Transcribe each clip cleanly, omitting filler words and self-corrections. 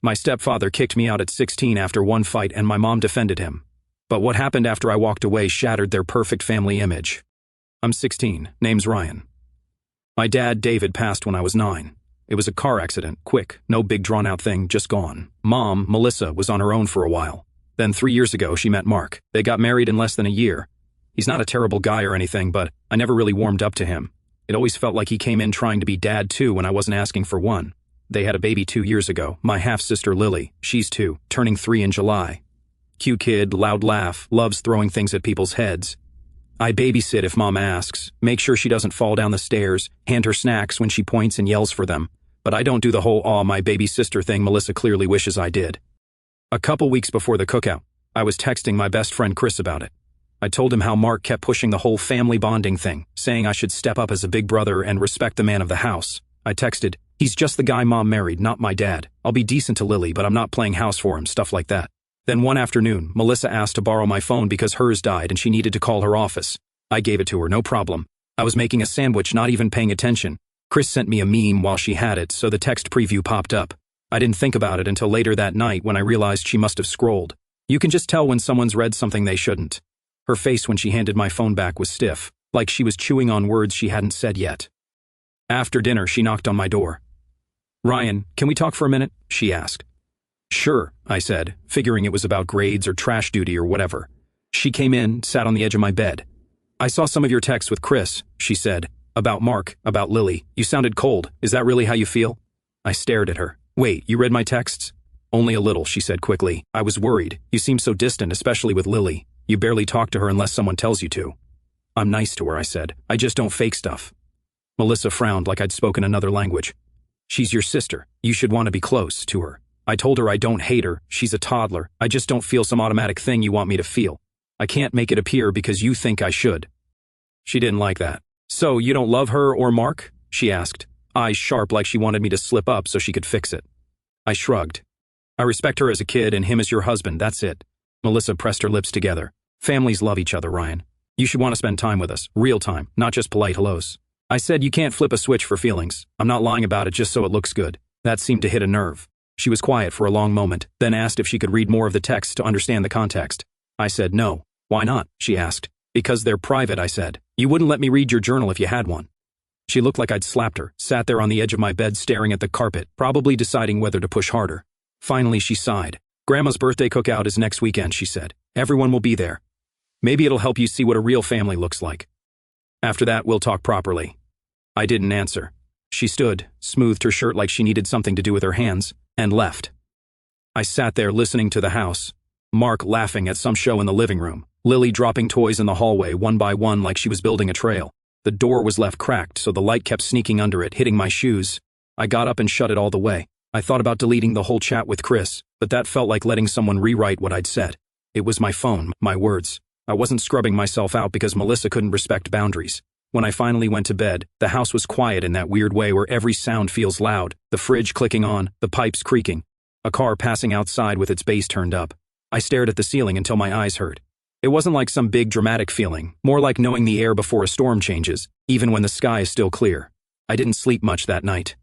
My stepfather kicked me out at 16 after one fight and my mom defended him. But what happened after I walked away shattered their perfect family image. I'm 16, name's Ryan. My dad, David, passed when I was 9. It was a car accident, quick, no big drawn-out thing, just gone. Mom, Melissa, was on her own for a while. Then 3 years ago, she met Mark. They got married in less than a year. He's not a terrible guy or anything, but I never really warmed up to him. It always felt like he came in trying to be dad too when I wasn't asking for one. They had a baby 2 years ago, my half-sister Lily. She's 2, turning 3 in July. Cute kid, loud laugh, loves throwing things at people's heads. I babysit if mom asks, make sure she doesn't fall down the stairs, hand her snacks when she points and yells for them. But I don't do the whole aw my baby sister thing Melissa clearly wishes I did. A couple weeks before the cookout, I was texting my best friend Chris about it. I told him how Mark kept pushing the whole family bonding thing, saying I should step up as a big brother and respect the man of the house. I texted, he's just the guy mom married, not my dad. I'll be decent to Lily, but I'm not playing house for him, stuff like that. Then one afternoon, Melissa asked to borrow my phone because hers died and she needed to call her office. I gave it to her, no problem. I was making a sandwich, not even paying attention. Chris sent me a meme while she had it, so the text preview popped up. I didn't think about it until later that night when I realized she must have scrolled. You can just tell when someone's read something they shouldn't. Her face when she handed my phone back was stiff, like she was chewing on words she hadn't said yet. After dinner, she knocked on my door. Ryan, can we talk for a minute? She asked. Sure, I said, figuring it was about grades or trash duty or whatever. She came in, sat on the edge of my bed. I saw some of your texts with Chris, she said. About Mark, about Lily. You sounded cold. Is that really how you feel? I stared at her. Wait, you read my texts? Only a little, she said quickly. I was worried. You seem so distant, especially with Lily. You barely talk to her unless someone tells you to. I'm nice to her, I said. I just don't fake stuff. Melissa frowned like I'd spoken another language. She's your sister. You should want to be close to her. I told her I don't hate her. She's a toddler. I just don't feel some automatic thing you want me to feel. I can't make it appear because you think I should. She didn't like that. So, you don't love her or Mark? She asked, eyes sharp like she wanted me to slip up so she could fix it. I shrugged. I respect her as a kid and him as your husband, that's it. Melissa pressed her lips together. Families love each other, Ryan. You should want to spend time with us, real time, not just polite hellos. I said you can't flip a switch for feelings. I'm not lying about it just so it looks good. That seemed to hit a nerve. She was quiet for a long moment, then asked if she could read more of the text to understand the context. I said no. Why not? She asked. Because they're private, I said. You wouldn't let me read your journal if you had one. She looked like I'd slapped her, sat there on the edge of my bed staring at the carpet, probably deciding whether to push harder. Finally, she sighed. Grandma's birthday cookout is next weekend, she said. Everyone will be there. Maybe it'll help you see what a real family looks like. After that, we'll talk properly. I didn't answer. She stood, smoothed her shirt like she needed something to do with her hands, and left. I sat there listening to the house. Mark laughing at some show in the living room. Lily dropping toys in the hallway one by one like she was building a trail. The door was left cracked, so the light kept sneaking under it, hitting my shoes. I got up and shut it all the way. I thought about deleting the whole chat with Chris, but that felt like letting someone rewrite what I'd said. It was my phone, my words. I wasn't scrubbing myself out because Melissa couldn't respect boundaries. When I finally went to bed, the house was quiet in that weird way where every sound feels loud, the fridge clicking on, the pipes creaking, a car passing outside with its bass turned up. I stared at the ceiling until my eyes hurt. It wasn't like some big dramatic feeling, more like knowing the air before a storm changes, even when the sky is still clear. I didn't sleep much that night.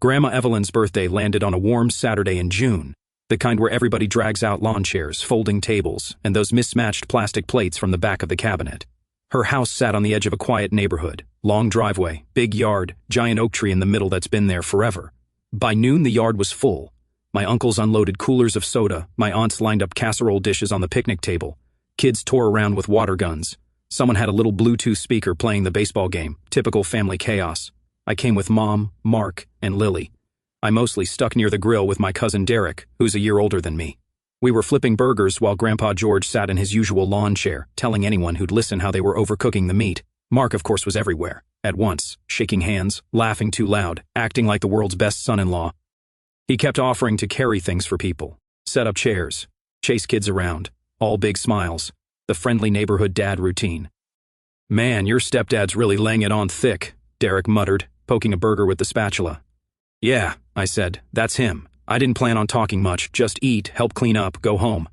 Grandma Evelyn's birthday landed on a warm Saturday in June, the kind where everybody drags out lawn chairs, folding tables, and those mismatched plastic plates from the back of the cabinet. Her house sat on the edge of a quiet neighborhood, long driveway, big yard, giant oak tree in the middle that's been there forever. By noon, the yard was full. My uncles unloaded coolers of soda, my aunts lined up casserole dishes on the picnic table. Kids tore around with water guns. Someone had a little Bluetooth speaker playing the baseball game, typical family chaos. I came with Mom, Mark, and Lily. I mostly stuck near the grill with my cousin Derek, who's a year older than me. We were flipping burgers while Grandpa George sat in his usual lawn chair, telling anyone who'd listen how they were overcooking the meat. Mark, of course, was everywhere, at once, shaking hands, laughing too loud, acting like the world's best son-in-law. He kept offering to carry things for people, set up chairs, chase kids around, all big smiles, the friendly neighborhood dad routine. Man, your stepdad's really laying it on thick, Derek muttered, poking a burger with the spatula. Yeah, I said, that's him. I didn't plan on talking much, just eat, help clean up, go home.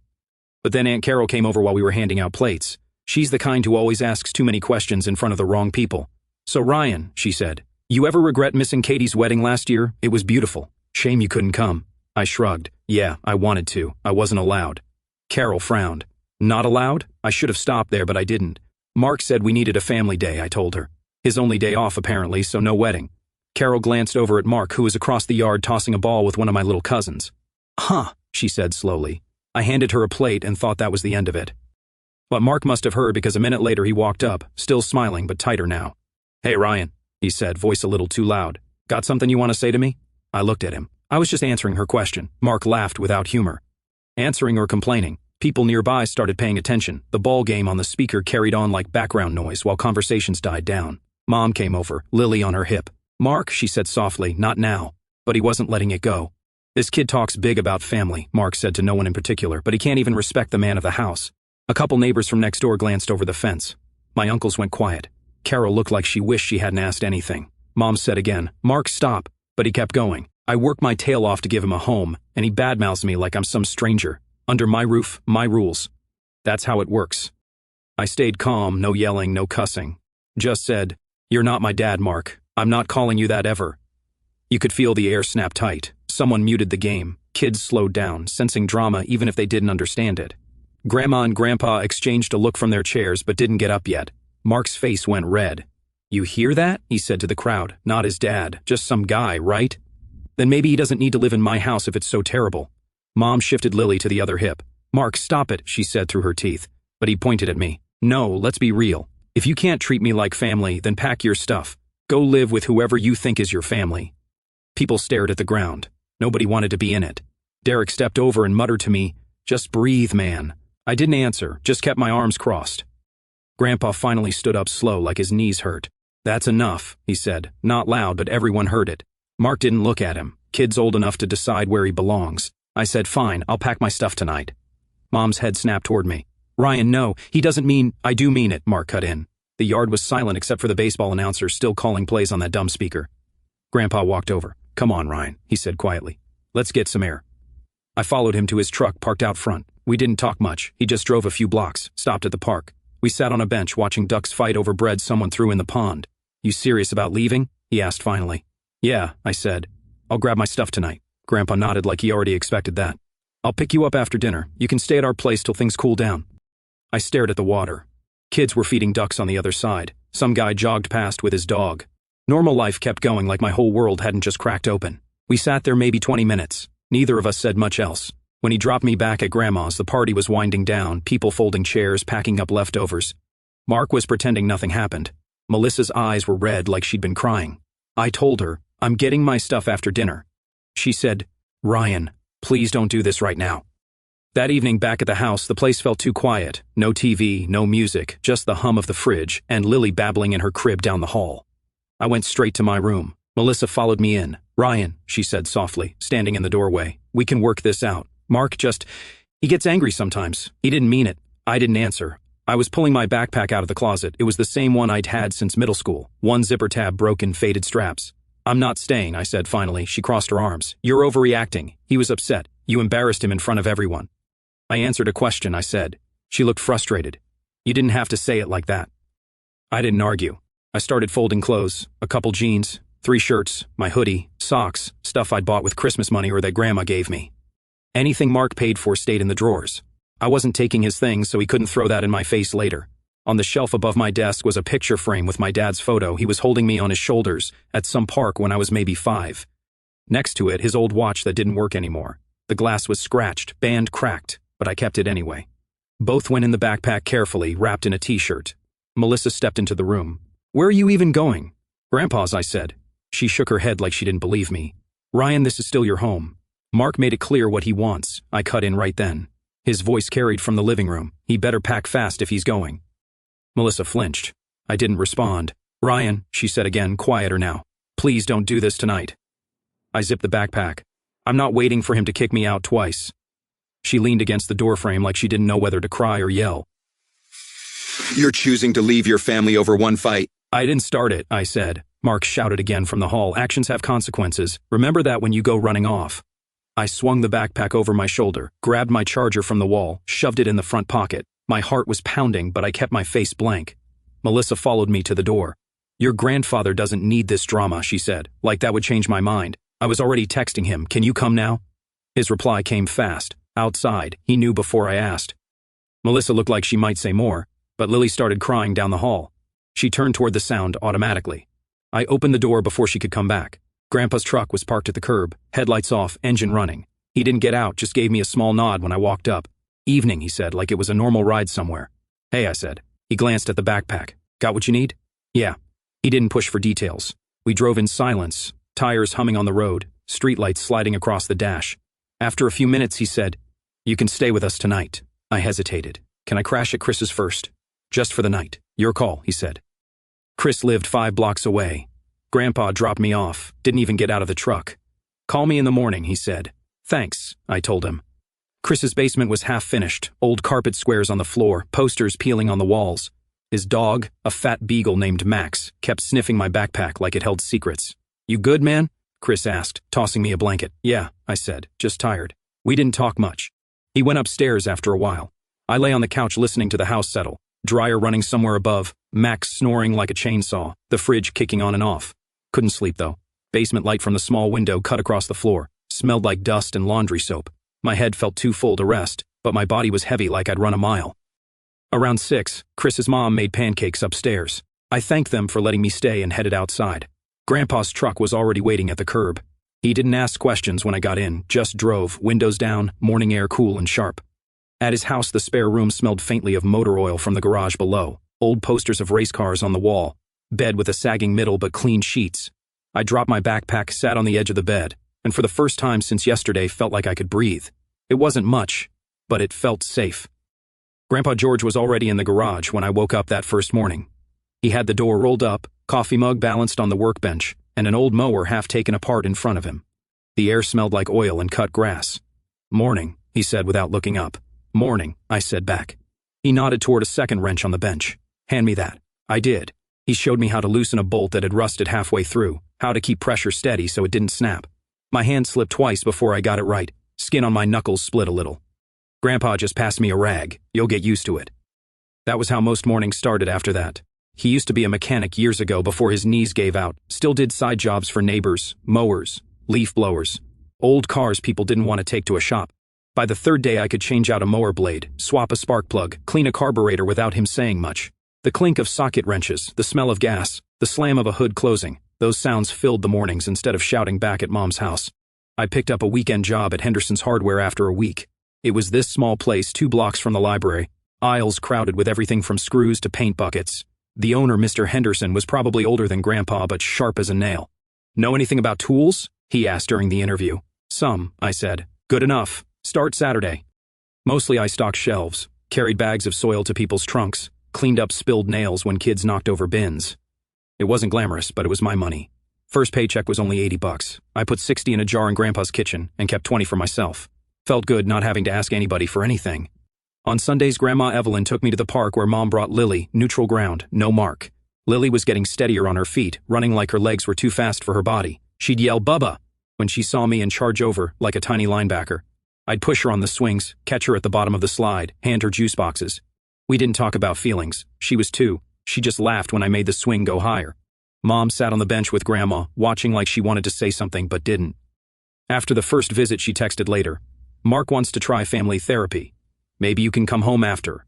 But then Aunt Carol came over while we were handing out plates. She's the kind who always asks too many questions in front of the wrong people. So Ryan, she said, you ever regret missing Katie's wedding last year? It was beautiful. Shame you couldn't come. I shrugged. Yeah, I wanted to. I wasn't allowed. Carol frowned. Not allowed? I should have stopped there, but I didn't. Mark said we needed a family day, I told her. His only day off, apparently, so no wedding. Carol glanced over at Mark, who was across the yard tossing a ball with one of my little cousins. Huh, she said slowly. I handed her a plate and thought that was the end of it. But Mark must have heard because a minute later he walked up, still smiling but tighter now. Hey, Ryan, he said, voice a little too loud. Got something you want to say to me? I looked at him. I was just answering her question. Mark laughed without humor. Answering or complaining. People nearby started paying attention. The ball game on the speaker carried on like background noise while conversations died down. Mom came over, Lily on her hip. Mark, she said softly, not now. But he wasn't letting it go. This kid talks big about family, Mark said to no one in particular, but he can't even respect the man of the house. A couple neighbors from next door glanced over the fence. My uncles went quiet. Carol looked like she wished she hadn't asked anything. Mom said again, Mark, stop. But he kept going. I worked my tail off to give him a home, and he badmouths me like I'm some stranger. Under my roof, my rules. That's how it works. I stayed calm, no yelling, no cussing. Just said, you're not my dad, Mark. I'm not calling you that ever. You could feel the air snap tight. Someone muted the game. Kids slowed down, sensing drama even if they didn't understand it. Grandma and Grandpa exchanged a look from their chairs but didn't get up yet. Mark's face went red. You hear that? He said to the crowd. Not his dad, just some guy, right? Then maybe he doesn't need to live in my house if it's so terrible. Mom shifted Lily to the other hip. Mark, stop it, she said through her teeth. But he pointed at me. No, let's be real. If you can't treat me like family, then pack your stuff. Go live with whoever you think is your family. People stared at the ground. Nobody wanted to be in it. Derek stepped over and muttered to me, just breathe, man. I didn't answer, just kept my arms crossed. Grandpa finally stood up slow like his knees hurt. That's enough, he said, not loud, but everyone heard it. Mark didn't look at him. Kid's old enough to decide where he belongs. I said, fine, I'll pack my stuff tonight. Mom's head snapped toward me. Ryan, no, he doesn't mean, I do mean it, Mark cut in. The yard was silent except for the baseball announcer still calling plays on that dumb speaker. Grandpa walked over. Come on, Ryan, he said quietly. Let's get some air. I followed him to his truck parked out front. We didn't talk much. He just drove a few blocks, stopped at the park. We sat on a bench watching ducks fight over bread someone threw in the pond. You serious about leaving? He asked finally. Yeah, I said. I'll grab my stuff tonight. Grandpa nodded like he already expected that. I'll pick you up after dinner. You can stay at our place till things cool down. I stared at the water. Kids were feeding ducks on the other side. Some guy jogged past with his dog. Normal life kept going like my whole world hadn't just cracked open. We sat there maybe 20 minutes. Neither of us said much else. When he dropped me back at Grandma's, the party was winding down, people folding chairs, packing up leftovers. Mark was pretending nothing happened. Melissa's eyes were red like she'd been crying. I told her, I'm getting my stuff after dinner. She said, Ryan, please don't do this right now. That evening back at the house, the place felt too quiet. No TV, no music, just the hum of the fridge and Lily babbling in her crib down the hall. I went straight to my room. Melissa followed me in. Ryan, she said softly, standing in the doorway, we can work this out. Mark he gets angry sometimes. He didn't mean it. I didn't answer. I was pulling my backpack out of the closet. It was the same one I'd had since middle school. One zipper tab broken, faded straps. I'm not staying, I said finally. She crossed her arms. You're overreacting. He was upset. You embarrassed him in front of everyone. I answered a question, I said. She looked frustrated. You didn't have to say it like that. I didn't argue. I started folding clothes, a couple jeans, 3 shirts, my hoodie, socks, stuff I'd bought with Christmas money or that Grandma gave me. Anything Mark paid for stayed in the drawers. I wasn't taking his things, so he couldn't throw that in my face later. On the shelf above my desk was a picture frame with my dad's photo. He was holding me on his shoulders at some park when I was maybe 5. Next to it, his old watch that didn't work anymore. The glass was scratched, band cracked, but I kept it anyway. Both went in the backpack carefully, wrapped in a t-shirt. Melissa stepped into the room. Where are you even going? Grandpa's, I said. She shook her head like she didn't believe me. Ryan, this is still your home. Mark made it clear what he wants. I cut in right then. His voice carried from the living room. He better pack fast if he's going. Melissa flinched. I didn't respond. Ryan, she said again, quieter now. Please don't do this tonight. I zipped the backpack. I'm not waiting for him to kick me out twice. She leaned against the doorframe like she didn't know whether to cry or yell. You're choosing to leave your family over one fight. I didn't start it, I said. Mark shouted again from the hall. Actions have consequences. Remember that when you go running off. I swung the backpack over my shoulder, grabbed my charger from the wall, shoved it in the front pocket. My heart was pounding, but I kept my face blank. Melissa followed me to the door. Your grandfather doesn't need this drama, she said, like that would change my mind. I was already texting him, can you come now? His reply came fast. Outside, he knew before I asked. Melissa looked like she might say more, but Lily started crying down the hall. She turned toward the sound automatically. I opened the door before she could come back. Grandpa's truck was parked at the curb, headlights off, engine running. He didn't get out, just gave me a small nod when I walked up. Evening, he said, like it was a normal ride somewhere. Hey, I said. He glanced at the backpack. Got what you need? Yeah. He didn't push for details. We drove in silence, tires humming on the road, streetlights sliding across the dash. After a few minutes, he said, You can stay with us tonight. I hesitated. Can I crash at Chris's first? Just for the night. Your call, he said. Chris lived 5 blocks away. Grandpa dropped me off, didn't even get out of the truck. Call me in the morning, he said. Thanks, I told him. Chris's basement was half finished, old carpet squares on the floor, posters peeling on the walls. His dog, a fat beagle named Max, kept sniffing my backpack like it held secrets. You good, man? Chris asked, tossing me a blanket. Yeah, I said, just tired. We didn't talk much. He went upstairs after a while. I lay on the couch listening to the house settle, dryer running somewhere above, Max snoring like a chainsaw, the fridge kicking on and off. Couldn't sleep though. Basement light from the small window cut across the floor, smelled like dust and laundry soap. My head felt too full to rest, but my body was heavy like I'd run a mile. Around 6, Chris's mom made pancakes upstairs. I thanked them for letting me stay and headed outside. Grandpa's truck was already waiting at the curb. He didn't ask questions when I got in, just drove, windows down, morning air cool and sharp. At his house, the spare room smelled faintly of motor oil from the garage below, old posters of race cars on the wall, bed with a sagging middle but clean sheets. I dropped my backpack, sat on the edge of the bed, and for the first time since yesterday felt like I could breathe. It wasn't much, but it felt safe. Grandpa George was already in the garage when I woke up that first morning. He had the door rolled up, coffee mug balanced on the workbench, and an old mower half taken apart in front of him. The air smelled like oil and cut grass. Morning, he said without looking up. Morning, I said back. He nodded toward a second wrench on the bench. Hand me that. I did. He showed me how to loosen a bolt that had rusted halfway through, how to keep pressure steady so it didn't snap. My hand slipped twice before I got it right. Skin on my knuckles split a little. Grandpa just passed me a rag. You'll get used to it. That was how most mornings started after that. He used to be a mechanic years ago before his knees gave out, still did side jobs for neighbors, mowers, leaf blowers, old cars people didn't want to take to a shop. By the 3rd day I could change out a mower blade, swap a spark plug, clean a carburetor without him saying much. The clink of socket wrenches, the smell of gas, the slam of a hood closing, those sounds filled the mornings instead of shouting back at Mom's house. I picked up a weekend job at Henderson's Hardware after a week. It was this small place 2 blocks from the library, aisles crowded with everything from screws to paint buckets. The owner, Mr. Henderson, was probably older than Grandpa but sharp as a nail. Know anything about tools? He asked during the interview. Some, I said. Good enough. Start Saturday. Mostly I stocked shelves, carried bags of soil to people's trunks, cleaned up spilled nails when kids knocked over bins. It wasn't glamorous, but it was my money. First paycheck was only $80. I put 60 in a jar in Grandpa's kitchen and kept 20 for myself. Felt good not having to ask anybody for anything. On Sundays, Grandma Evelyn took me to the park where Mom brought Lily, neutral ground, no mark. Lily was getting steadier on her feet, running like her legs were too fast for her body. She'd yell, Bubba, when she saw me and charge over like a tiny linebacker. I'd push her on the swings, catch her at the bottom of the slide, hand her juice boxes. We didn't talk about feelings. She was 2. She just laughed when I made the swing go higher. Mom sat on the bench with Grandma, watching like she wanted to say something but didn't. After the first visit, she texted later. Mark wants to try family therapy. Maybe you can come home after.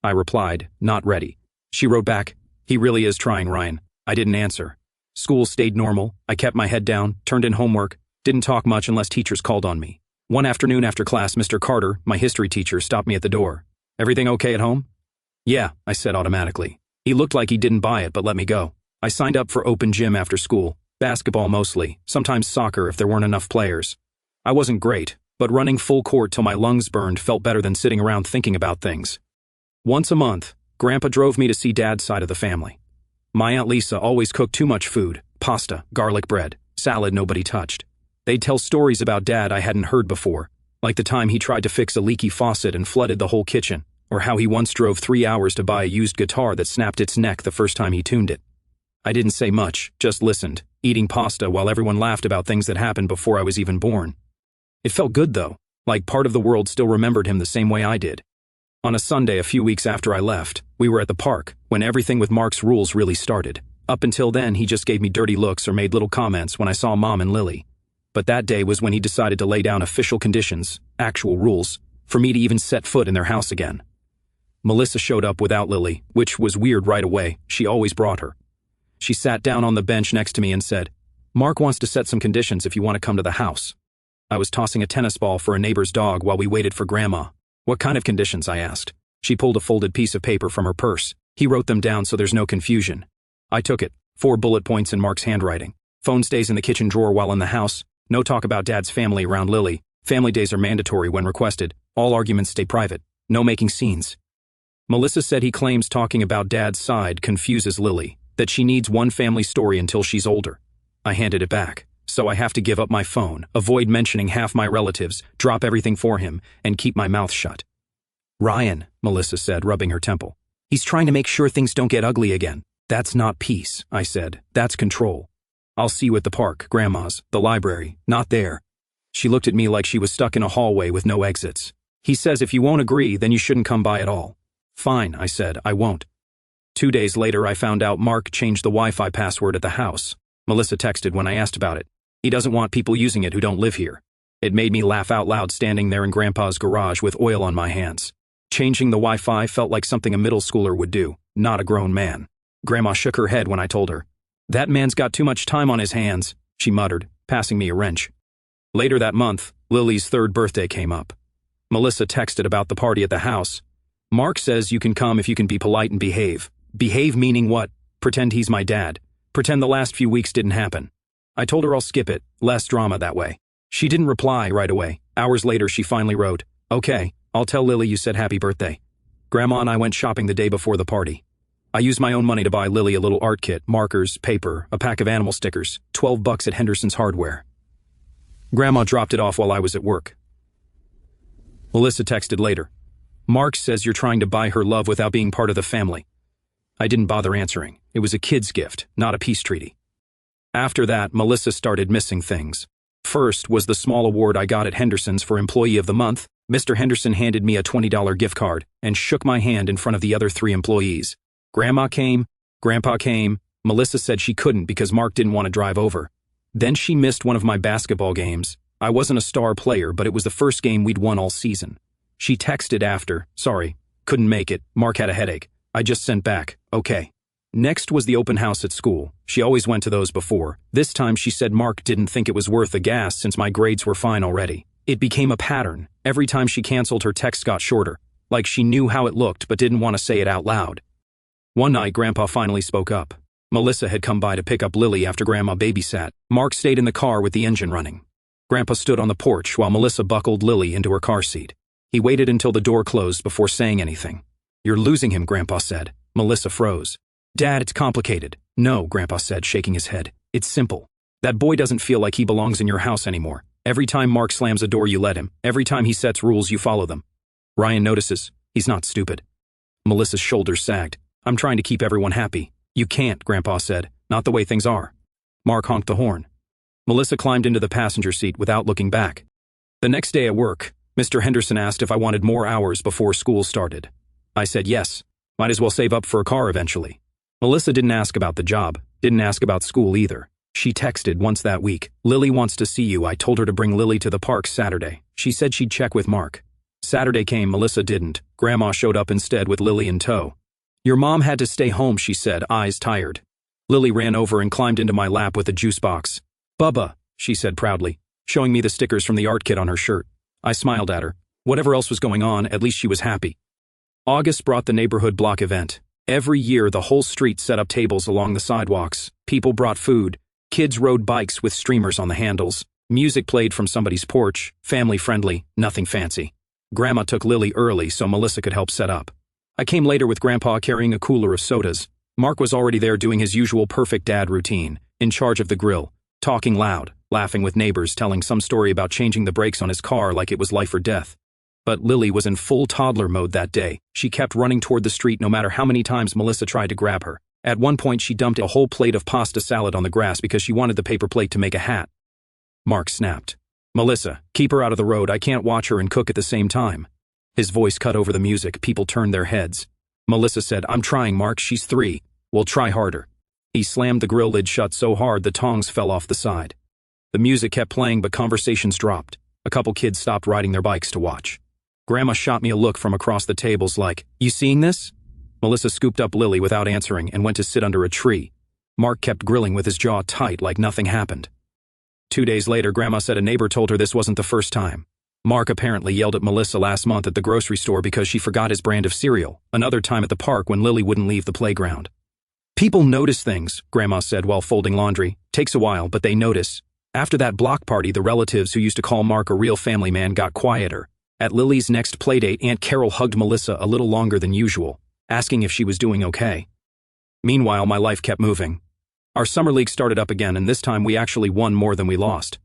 I replied, not ready. She wrote back, he really is trying, Ryan. I didn't answer. School stayed normal. I kept my head down, turned in homework, didn't talk much unless teachers called on me. One afternoon after class, Mr. Carter, my history teacher, stopped me at the door. Everything okay at home? Yeah, I said automatically. He looked like he didn't buy it but let me go. I signed up for open gym after school, basketball mostly, sometimes soccer if there weren't enough players. I wasn't great, but running full court till my lungs burned felt better than sitting around thinking about things. Once a month, Grandpa drove me to see Dad's side of the family. My Aunt Lisa always cooked too much food, pasta, garlic bread, salad nobody touched. They'd tell stories about Dad I hadn't heard before, like the time he tried to fix a leaky faucet and flooded the whole kitchen, or how he once drove 3 hours to buy a used guitar that snapped its neck the first time he tuned it. I didn't say much, just listened, eating pasta while everyone laughed about things that happened before I was even born. It felt good though, like part of the world still remembered him the same way I did. On a Sunday a few weeks after I left, we were at the park, when everything with Mark's rules really started. Up until then he just gave me dirty looks or made little comments when I saw Mom and Lily. But that day was when he decided to lay down official conditions, actual rules, for me to even set foot in their house again. Melissa showed up without Lily, which was weird right away. She always brought her. She sat down on the bench next to me and said, "Mark wants to set some conditions if you want to come to the house." I was tossing a tennis ball for a neighbor's dog while we waited for Grandma. "What kind of conditions?" I asked. She pulled a folded piece of paper from her purse. He wrote them down so there's no confusion. I took it, 4 bullet points in Mark's handwriting. Phone stays in the kitchen drawer while in the house. No talk about Dad's family around Lily. Family days are mandatory when requested. All arguments stay private. No making scenes. Melissa said he claims talking about Dad's side confuses Lily, that she needs one family story until she's older. I handed it back. So I have to give up my phone, avoid mentioning half my relatives, drop everything for him, and keep my mouth shut. "Ryan," Melissa said, rubbing her temple. "He's trying to make sure things don't get ugly again." "That's not peace," I said. "That's control. I'll see you at the park, Grandma's, the library, not there." She looked at me like she was stuck in a hallway with no exits. "He says if you won't agree, then you shouldn't come by at all." "Fine," I said, "I won't." 2 days later, I found out Mark changed the Wi-Fi password at the house. Melissa texted when I asked about it. "He doesn't want people using it who don't live here." It made me laugh out loud standing there in Grandpa's garage with oil on my hands. Changing the Wi-Fi felt like something a middle schooler would do, not a grown man. Grandma shook her head when I told her. "That man's got too much time on his hands," she muttered, passing me a wrench. Later that month, Lily's 3rd birthday came up. Melissa texted about the party at the house. "Mark says you can come if you can be polite and behave." Behave meaning what? Pretend he's my dad. Pretend the last few weeks didn't happen. I told her I'll skip it, less drama that way. She didn't reply right away. Hours later, she finally wrote, "Okay, I'll tell Lily you said happy birthday." Grandma and I went shopping the day before the party. I used my own money to buy Lily a little art kit, markers, paper, a pack of animal stickers, $12 at Henderson's Hardware. Grandma dropped it off while I was at work. Melissa texted later. "Mark says you're trying to buy her love without being part of the family." I didn't bother answering. It was a kid's gift, not a peace treaty. After that, Melissa started missing things. First was the small award I got at Henderson's for Employee of the Month. Mr. Henderson handed me a $20 gift card and shook my hand in front of the other 3 employees. Grandma came, Grandpa came. Melissa said she couldn't because Mark didn't want to drive over. Then she missed one of my basketball games. I wasn't a star player, but it was the first game we'd won all season. She texted after, "Sorry, couldn't make it. Mark had a headache." I just sent back, "Okay." Next was the open house at school. She always went to those before. This time she said Mark didn't think it was worth the gas since my grades were fine already. It became a pattern. Every time she canceled, her text got shorter, like she knew how it looked but didn't want to say it out loud. One night, Grandpa finally spoke up. Melissa had come by to pick up Lily after Grandma babysat. Mark stayed in the car with the engine running. Grandpa stood on the porch while Melissa buckled Lily into her car seat. He waited until the door closed before saying anything. "You're losing him," Grandpa said. Melissa froze. "Dad, it's complicated." "No," Grandpa said, shaking his head. "It's simple. That boy doesn't feel like he belongs in your house anymore. Every time Mark slams a door, you let him. Every time he sets rules, you follow them. Ryan notices. He's not stupid." Melissa's shoulders sagged. "I'm trying to keep everyone happy." "You can't," Grandpa said. "Not the way things are." Mark honked the horn. Melissa climbed into the passenger seat without looking back. The next day at work, Mr. Henderson asked if I wanted more hours before school started. I said yes. Might as well save up for a car eventually. Melissa didn't ask about the job, didn't ask about school either. She texted once that week, "Lily wants to see you." I told her to bring Lily to the park Saturday. She said she'd check with Mark. Saturday came, Melissa didn't. Grandma showed up instead with Lily in tow. "Your mom had to stay home," she said, eyes tired. Lily ran over and climbed into my lap with a juice box. "Bubba," she said proudly, showing me the stickers from the art kit on her shirt. I smiled at her. Whatever else was going on, at least she was happy. August brought the neighborhood block event. Every year, the whole street set up tables along the sidewalks. People brought food. Kids rode bikes with streamers on the handles. Music played from somebody's porch, family-friendly, nothing fancy. Grandma took Lily early so Melissa could help set up. I came later with Grandpa carrying a cooler of sodas. Mark was already there doing his usual perfect dad routine, in charge of the grill, talking loud, laughing with neighbors, telling some story about changing the brakes on his car like it was life or death. But Lily was in full toddler mode that day. She kept running toward the street no matter how many times Melissa tried to grab her. At one point, she dumped a whole plate of pasta salad on the grass because she wanted the paper plate to make a hat. Mark snapped. "Melissa, keep her out of the road. I can't watch her and cook at the same time." His voice cut over the music. People turned their heads. Melissa said, "I'm trying, Mark. She's 3. We'll try harder." He slammed the grill lid shut so hard the tongs fell off the side. The music kept playing, but conversations dropped. A couple kids stopped riding their bikes to watch. Grandma shot me a look from across the tables like, "You seeing this?" Melissa scooped up Lily without answering and went to sit under a tree. Mark kept grilling with his jaw tight like nothing happened. 2 days later, Grandma said a neighbor told her this wasn't the first time. Mark apparently yelled at Melissa last month at the grocery store because she forgot his brand of cereal, another time at the park when Lily wouldn't leave the playground. "People notice things," Grandma said while folding laundry. "Takes a while, but they notice." After that block party, the relatives who used to call Mark a real family man got quieter. At Lily's next playdate, Aunt Carol hugged Melissa a little longer than usual, asking if she was doing okay. Meanwhile, my life kept moving. Our summer league started up again, and this time we actually won more than we lost.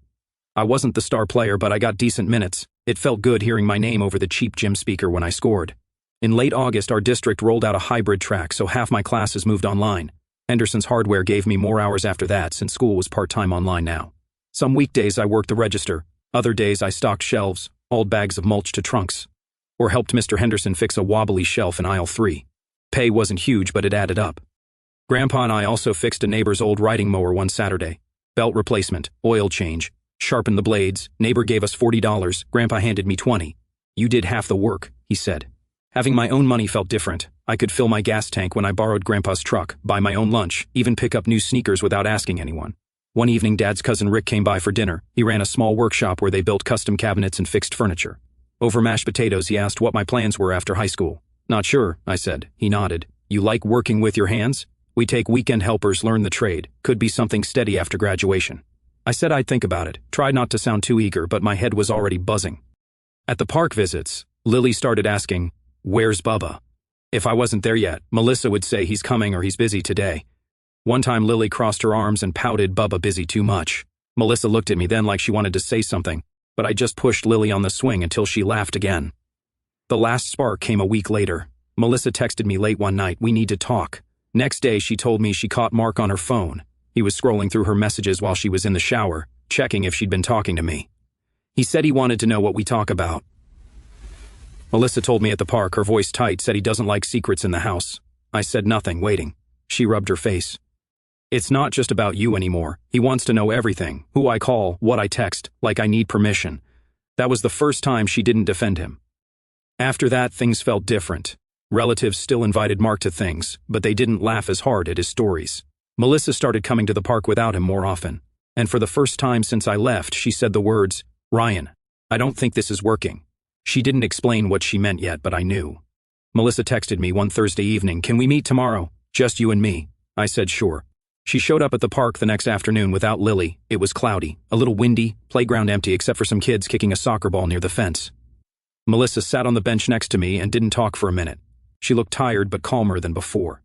I wasn't the star player, but I got decent minutes. It felt good hearing my name over the cheap gym speaker when I scored. In late August, our district rolled out a hybrid track, so half my classes moved online. Henderson's Hardware gave me more hours after that since school was part-time online now. Some weekdays I worked the register, other days I stocked shelves, hauled bags of mulch to trunks, or helped Mr. Henderson fix a wobbly shelf in aisle 3. Pay wasn't huge, but it added up. Grandpa and I also fixed a neighbor's old riding mower one Saturday. Belt replacement, oil change, sharpened the blades. Neighbor gave us $40, Grandpa handed me $20. "You did half the work," he said. Having my own money felt different. I could fill my gas tank when I borrowed Grandpa's truck, buy my own lunch, even pick up new sneakers without asking anyone. One evening, Dad's cousin Rick came by for dinner. He ran a small workshop where they built custom cabinets and fixed furniture. Over mashed potatoes, he asked what my plans were after high school. "Not sure," I said. He nodded. "You like working with your hands? We take weekend helpers, learn the trade. Could be something steady after graduation." I said I'd think about it, tried not to sound too eager, but my head was already buzzing. At the park visits, Lily started asking, "Where's Bubba?" If I wasn't there yet, Melissa would say he's coming or he's busy today. One time Lily crossed her arms and pouted, "Bubba busy too much." Melissa looked at me then like she wanted to say something, but I just pushed Lily on the swing until she laughed again. The last spark came a week later. Melissa texted me late one night, "We need to talk." Next day she told me she caught Mark on her phone. He was scrolling through her messages while she was in the shower, checking if she'd been talking to me. He said he wanted to know what we talk about. Melissa told me at the park, her voice tight, said he doesn't like secrets in the house. I said nothing, waiting. She rubbed her face. "It's not just about you anymore. He wants to know everything, who I call, what I text, like I need permission." That was the first time she didn't defend him. After that, things felt different. Relatives still invited Mark to things, but they didn't laugh as hard at his stories. Melissa started coming to the park without him more often. And for the first time since I left, she said the words, "Ryan, I don't think this is working." She didn't explain what she meant yet, but I knew. Melissa texted me one Thursday evening, "Can we meet tomorrow? Just you and me." I said sure. She showed up at the park the next afternoon without Lily. It was cloudy, a little windy, playground empty except for some kids kicking a soccer ball near the fence. Melissa sat on the bench next to me and didn't talk for a minute. She looked tired but calmer than before.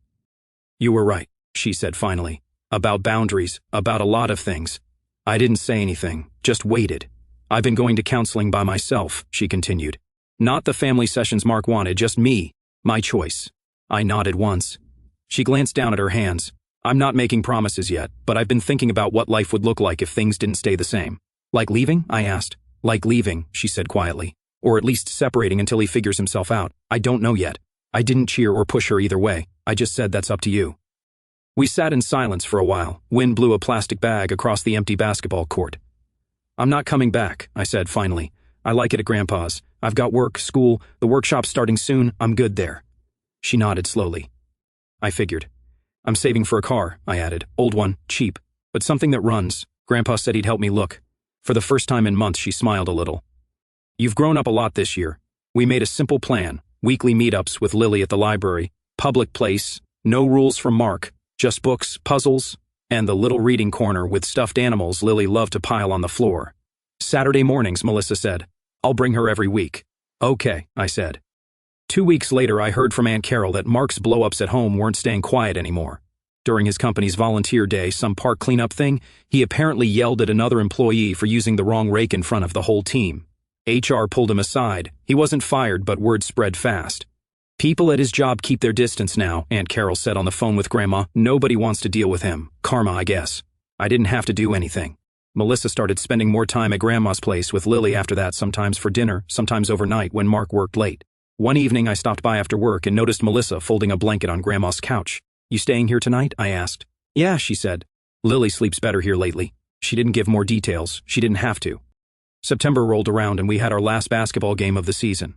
"You were right," she said finally. "About boundaries, about a lot of things." I didn't say anything, just waited. "I've been going to counseling by myself," she continued. "Not the family sessions Mark wanted, just me. My choice." I nodded once. She glanced down at her hands. "I'm not making promises yet, but I've been thinking about what life would look like if things didn't stay the same." "Like leaving?" I asked. "Like leaving," she said quietly. "Or at least separating until he figures himself out. I don't know yet." I didn't cheer or push her either way. I just said, "That's up to you." We sat in silence for a while. Wind blew a plastic bag across the empty basketball court. "I'm not coming back," I said finally. "I like it at Grandpa's. I've got work, school, the workshop's starting soon. I'm good there." She nodded slowly. I figured. "I'm saving for a car," I added. "Old one, cheap, but something that runs. Grandpa said he'd help me look." For the first time in months, she smiled a little. "You've grown up a lot this year. We made a simple plan. Weekly meetups with Lily at the library, public place, no rules from Mark, just books, puzzles, and the little reading corner with stuffed animals Lily loved to pile on the floor. Saturday mornings," Melissa said. "I'll bring her every week." "Okay," I said. 2 weeks later, I heard from Aunt Carol that Mark's blow-ups at home weren't staying quiet anymore. During his company's volunteer day, some park cleanup thing, he apparently yelled at another employee for using the wrong rake in front of the whole team. HR pulled him aside. He wasn't fired, but word spread fast. "People at his job keep their distance now," Aunt Carol said on the phone with Grandma. "Nobody wants to deal with him. Karma, I guess." I didn't have to do anything. Melissa started spending more time at Grandma's place with Lily after that, sometimes for dinner, sometimes overnight when Mark worked late. One evening I stopped by after work and noticed Melissa folding a blanket on Grandma's couch. "You staying here tonight?" I asked. "Yeah," she said. "Lily sleeps better here lately." She didn't give more details. She didn't have to. September rolled around and we had our last basketball game of the season.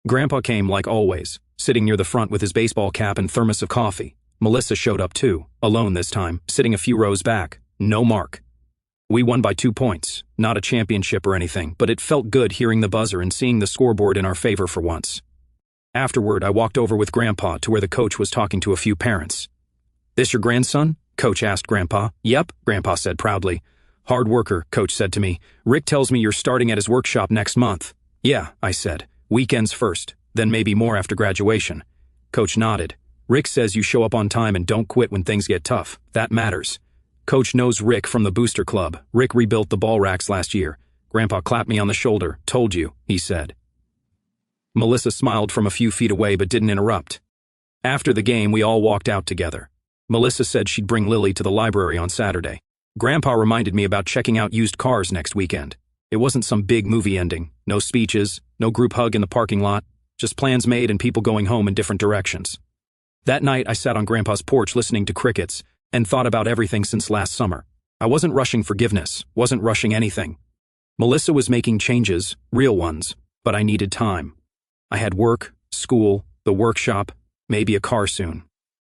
Grandpa came like always, sitting near the front with his baseball cap and thermos of coffee. Melissa showed up too, alone this time, sitting a few rows back. No mark. We won by 2 points, not a championship or anything, but it felt good hearing the buzzer and seeing the scoreboard in our favor for once. Afterward, I walked over with Grandpa to where the coach was talking to a few parents. "This your grandson?" Coach asked Grandpa. "Yep," Grandpa said proudly. "Hard worker," Coach said to me. "Rick tells me you're starting at his workshop next month." "Yeah," I said. "Weekends first, then maybe more after graduation." Coach nodded. "Rick says you show up on time and don't quit when things get tough. That matters." Coach knows Rick from the Booster Club. Rick rebuilt the ball racks last year. Grandpa clapped me on the shoulder. "Told you," he said. Melissa smiled from a few feet away but didn't interrupt. After the game, we all walked out together. Melissa said she'd bring Lily to the library on Saturday. Grandpa reminded me about checking out used cars next weekend. It wasn't some big movie ending. No speeches, no group hug in the parking lot, just plans made and people going home in different directions. That night, I sat on Grandpa's porch listening to crickets and thought about everything since last summer. I wasn't rushing forgiveness, wasn't rushing anything. Melissa was making changes, real ones, but I needed time. I had work, school, the workshop, maybe a car soon.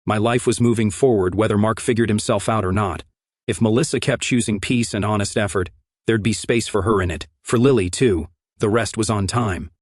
My life was moving forward whether Mark figured himself out or not. If Melissa kept choosing peace and honest effort, there'd be space for her in it, for Lily too. The rest was on time.